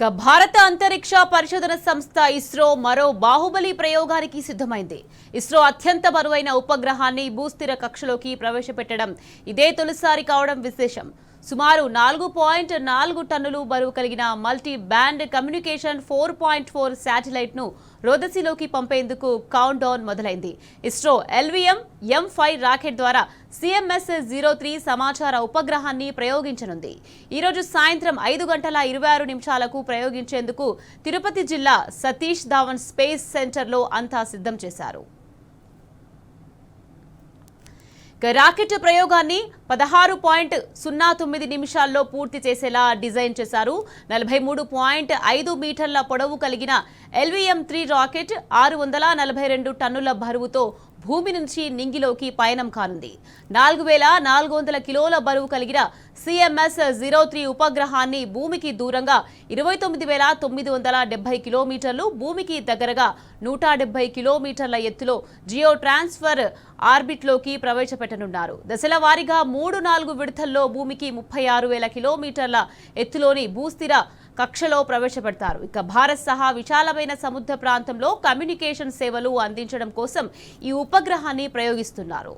భారత అంతరిక్ష పరిశోధన సంస్థ ఇస్రో మరో బాహుబలి ప్రయోగానికి సిద్ధమైంది. ఇస్రో అత్యంత బరువైన ఉపగ్రహాన్ని భూస్థిర కక్షలోకి ప్రవేశపెట్టడం ఇదే తొలిసారి కావడం విశేషం. సుమారు 4.4 టన్నులు బరువు కలిగిన మల్టీ బ్యాండ్ కమ్యూనికేషన్ 4.4 శాటిలైట్ ను రోదసిలోకి పంపేందుకు కౌంట్ డౌన్ మొదలైంది. ఇస్రో LVM M5 రాకెట్ ద్వారా CMS-03 సమాచార ఉపగ్రహాన్ని ప్రయోగించనుంది. ఈ రోజు సాయంత్రం 5:26 ప్రయోగించేందుకు తిరుపతి జిల్లా సతీష్ ధావన్ స్పేస్ సెంటర్లో అంతా సిద్ధం చేశారు. రాకెట్ ప్రయోగాన్ని 16.09 నిమిషాల్లో పూర్తి చేసేలా డిజైన్ చేశారు. 43.5 మీటర్ల పొడవు కలిగిన LVM-3 రాకెట్ 642 టన్నుల బరువుతో భూమి నుంచి నింగిలోకి పయనం కానుంది. 4400 కిలోల బరువు కలిగిన CMS-03 ఉపగ్రహాన్ని భూమికి దూరంగా 29,970 కిలోమీటర్లు, భూమికి దగ్గరగా 170 కిలోమీటర్ల ఎత్తులో జియో ట్రాన్స్ఫర్ ఆర్బిట్లోకి ప్రవేశపెట్టనున్నారు. దశల వారీగా 3-4 విడతల్లో భూమికి 36,000 కిలోమీటర్ల ఎత్తులోని భూస్థిర కక్షలో ప్రవేశపెడతారు. భారత్ సహా విశాలమైన సముద్ర ప్రాంతంలో కమ్యూనికేషన్ సేవలు అందించడం కోసం ఈ ఉపగ్రహాన్ని ప్రయోగిస్తున్నారు.